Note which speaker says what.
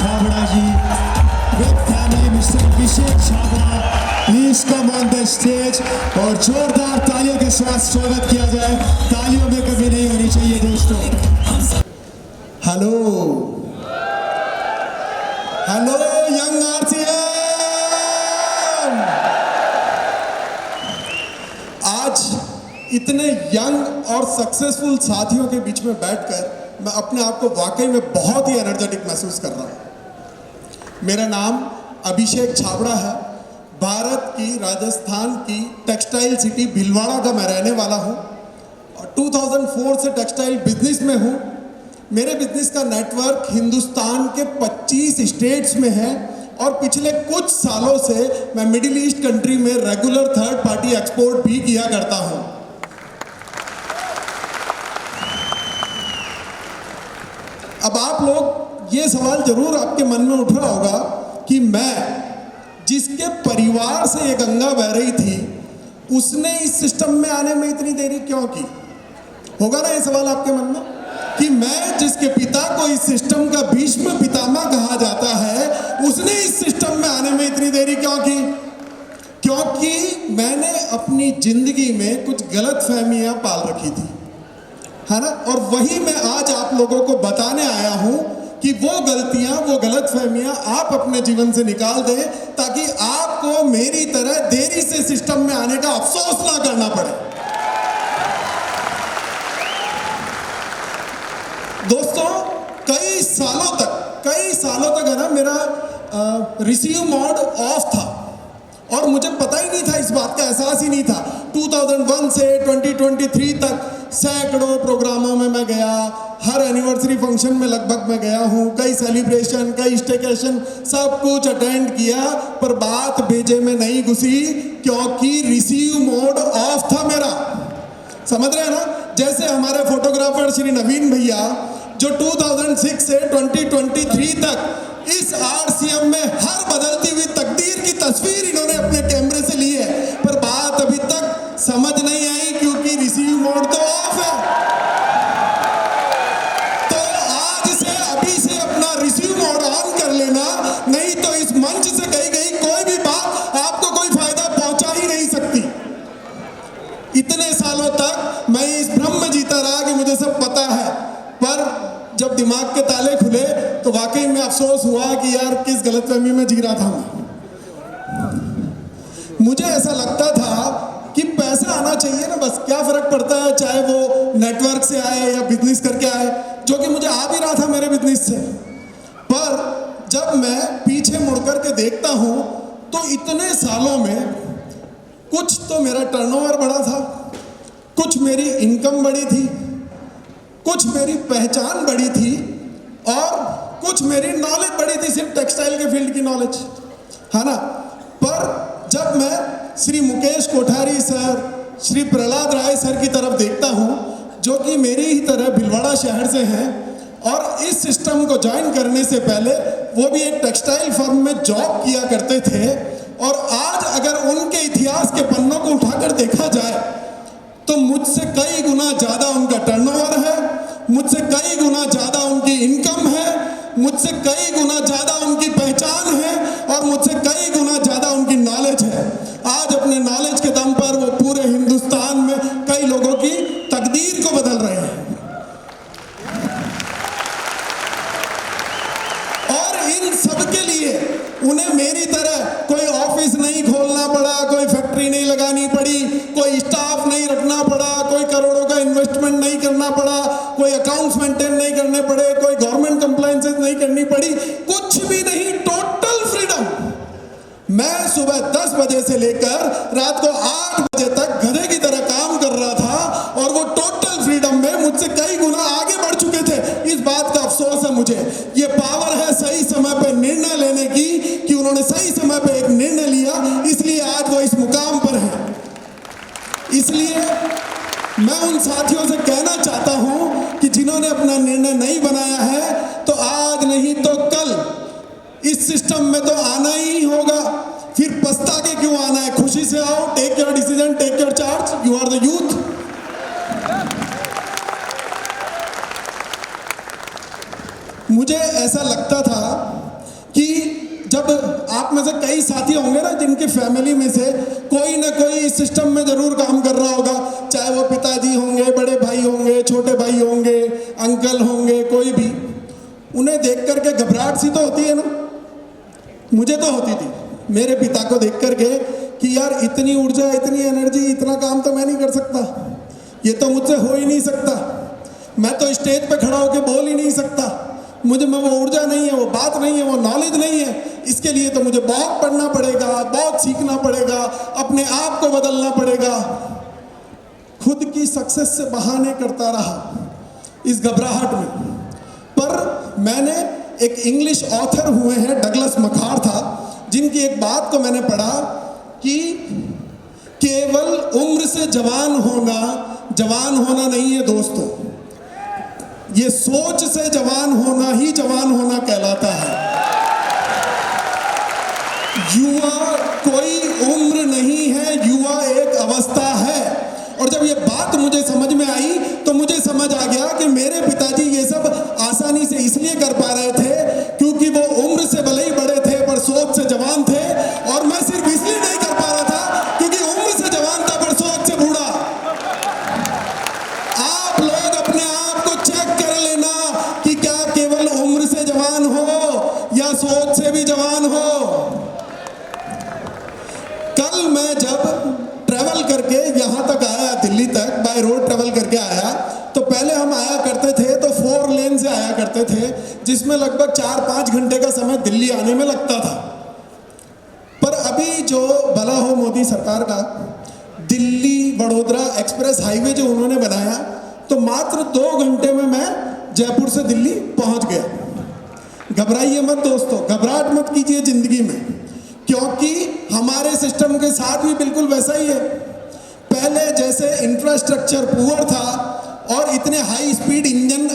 Speaker 1: Chhabra ji. With family Mr. Abhishek Chhabra. Please come on the stage और जोरदार तालियों के साथ स्वागत किया जाए. तालियों में कमी नहीं होनी चाहिए दोस्तों. Hello hello young RCM. आज इतने यंग और सक्सेसफुल साथियों के बीच में बैठकर मैं अपने आप को वाकई में बहुत ही एनर्जेटिक महसूस कर रहा हूँ. मेरा नाम अभिषेक छाबड़ा है. भारत की राजस्थान की टेक्सटाइल सिटी भीलवाड़ा का मैं रहने वाला हूँ और 2004 से टेक्सटाइल बिजनेस में हूँ. मेरे बिजनेस का नेटवर्क हिंदुस्तान के 25 स्टेट्स में है और पिछले कुछ सालों से मैं मिडिल ईस्ट कंट्री में रेगुलर थर्ड पार्टी एक्सपोर्ट भी किया करता हूँ. अब आप लोग ये सवाल जरूर आपके मन में उठ रहा होगा कि मैं जिसके परिवार से ये गंगा बह रही थी उसने इस सिस्टम में आने में इतनी देरी क्यों की. होगा ना ये सवाल आपके मन में कि मैं जिसके पिता को इस सिस्टम का भीष्म पितामह कहा जाता है उसने इस सिस्टम में आने में इतनी देरी क्यों की. क्योंकि मैंने अपनी जिंदगी में कुछ गलत फहमियां पाल रखी थी, है ना. और वही मैं आज आप लोगों को बताने आया हूं कि वो गलतियां, वो गलतफहमियां आप अपने जीवन से निकाल दें ताकि आपको मेरी तरह देरी से सिस्टम में आने का अफसोस ना करना पड़े. दोस्तों कई सालों तक है ना मेरा रिसीव मोड ऑफ था और मुझे पता ही नहीं था, इस बात का एहसास ही नहीं था. 2001 से 2023 तक सैकड़ों प्रोग्रामों में मैं गया, हर एनिवर्सरी फंक्शन में लगभग मैं गया हूँ, कई सेलिब्रेशन, कई स्टेकेशन, सब कुछ अटेंड किया, पर बात भेजे में नहीं घुसी क्योंकि रिसीव मोड ऑफ था मेरा. समझ रहे हैं ना. जैसे हमारे फोटोग्राफर श्री नवीन भैया जो 2006 से 2023 तक इस आरसीएम में हर बदलती हुई तकदीर की तस्वीर इन्होंने अपने कैमरे से ली है, पर बात अभी तक समझ नहीं आई क्योंकि रिसीव मोड तो ऑफ है. तो आज से अभी से अपना रिसीव मोड ऑन कर लेना, नहीं तो इस मंच से कही गई कोई भी बात आपको कोई फायदा पहुंचा ही नहीं सकती. इतने सालों तक मैं इस भ्रम में जीता रहा कि मुझे सब पता है, पर जब दिमाग के ताले खुले तो वाकई में अफसोस हुआ कि यार किस गलतफहमी में जी रहा था मैं. मुझे ऐसा लगता था कि पैसा आना चाहिए ना, बस क्या फर्क पड़ता है चाहे वो नेटवर्क से आए या बिजनेस करके आए, जो कि मुझे आ भी रहा था मेरे बिजनेस से. पर जब मैं पीछे मुड़ करके देखता हूं तो इतने सालों में कुछ तो मेरा टर्नओवर बढ़ा था, कुछ मेरी इनकम बढ़ी थी, कुछ मेरी पहचान बढ़ी थी और कुछ मेरी नॉलेज बढ़ी थी, सिर्फ टेक्सटाइल के फील्ड की नॉलेज, है ना. पर जब मैं श्री मुकेश कोठारी सर, श्री प्रहलाद राय सर की तरफ देखता हूँ जो कि मेरी ही तरह भीलवाड़ा शहर से हैं और इस सिस्टम को ज्वाइन करने से पहले वो भी एक टेक्सटाइल फर्म में जॉब किया करते थे, और आज अगर उनके इतिहास के पन्नों को उठाकर देखा जाए तो मुझसे कई गुना ज़्यादा उनका टर्नओवर है, मुझसे कई गुना ज़्यादा उनकी इनकम है, मुझसे कई गुना ज़्यादा उनकी पहचान है और मुझसे कई गुना ज़्यादा उनकी नॉलेज है. आज अपने नॉलेज के दम पर वो पूरे हिंदुस्तान में कई लोगों की तकदीर को बदल रहे हैं. और इन सब के लिए उन्हें मेरी तरह कोई ऑफिस नहीं खोलना पड़ा, कोई फैक्ट्री नहीं लगानी पड़ी, कोई स्टाफ नहीं रखना पड़ा, कोई करोड़ों का इन्वेस्टमेंट नहीं करना पड़ा, कोई अकाउंट्स मेंटेन नहीं करने पड़े, कोई गवर्नमेंट कंप्लायंसेस नहीं करनी पड़ी, कुछ भी नहीं. Total freedom. मैं सुबह 10 बजे से लेकर रात को 8 बजे तक गधे की तरह काम कर रहा था और वो टोटल फ्रीडम में मुझसे कई गुना आगे बढ़ चुके थे. इस बात का अफसोस है मुझे. ये पावर है सही समय पे निर्णय लेने की कि उन्होंने सही समय पे एक निर्णय लिया, इसलिए आज वो इस मुकाम पर है. इसलिए मैं उन साथियों से कहना चाहता हूं कि जिन्होंने अपना निर्णय नहीं बनाया है तो आज नहीं तो कल इस सिस्टम में तो आना ही होगा. फिर पछता के क्यों आना है, खुशी से आओ. Take your decision, take your charge, you are the youth. मुझे ऐसा लगता था आप में से कई साथी होंगे ना जिनकी फैमिली में से कोई ना कोई इस सिस्टम में जरूर काम कर रहा होगा, चाहे वो पिताजी होंगे, बड़े भाई होंगे, छोटे भाई होंगे, अंकल होंगे, कोई भी। उन्हें देख करके घबराहट सी तो होती है ना, मुझे तो होती थी मेरे पिता को देख करके कि यार इतनी ऊर्जा, इतनी एनर्जी, इतना काम तो मैं नहीं कर सकता, ये तो मुझसे हो ही नहीं सकता, मैं तो स्टेज पे खड़ा होकर बोल ही नहीं सकता, मुझे में वो ऊर्जा नहीं है, वो बात नहीं है, वो नॉलेज नहीं है, इसके लिए तो मुझे बहुत पढ़ना पड़ेगा, बहुत सीखना पड़ेगा, अपने आप को बदलना पड़ेगा। खुद की सक्सेस से बहाने करता रहा इस घबराहट में। पर मैंने एक इंग्लिश ऑथर हुए हैं, डगलस मकार था, जिनकी एक बात को मैंने पढ़ा कि केवल उम्र से जवान होना नहीं है दोस्तों, ये सोच से जवान होना ही जवान होना कहलाता है। युवा कोई उम्र नहीं है, युवा एक अवस्था है। और जब ये बात मुझे समझ में आई तो मुझे समझ आ गया कि मेरे पिताजी ये सब आसानी से इसलिए कर पा रहे थे क्योंकि वो उम्र से भले ही बड़े थे पर सोच से जवान थे, और मैं सिर्फ इसलिए नहीं कर पा रहा था क्योंकि उम्र से जवान था पर सोच से बूढ़ा। आप लोग अपने आप को चेक कर लेना कि क्या केवल उम्र से जवान हो या सोच से भी जवान हो। कल मैं जब ट्रैवल करके यहाँ तक आया, दिल्ली तक बाय रोड ट्रैवल करके आया, तो पहले हम आया करते थे तो 4 लेन से आया करते थे, जिसमें लगभग 4-5 घंटे का समय दिल्ली आने में लगता था। पर अभी जो भला हो मोदी सरकार का, दिल्ली वडोदरा एक्सप्रेस हाईवे जो उन्होंने बनाया, तो मात्र 2 घंटे में मैं जयपुर से दिल्ली पहुंच गया। घबराइए मत दोस्तों, घबराहट मत कीजिए जिंदगी में, क्योंकि हमारे सिस्टम के साथ भी बिल्कुल वैसा ही है। पहले जैसे इंफ्रास्ट्रक्चर पुअर था और इतने हाई स्पीड इंजन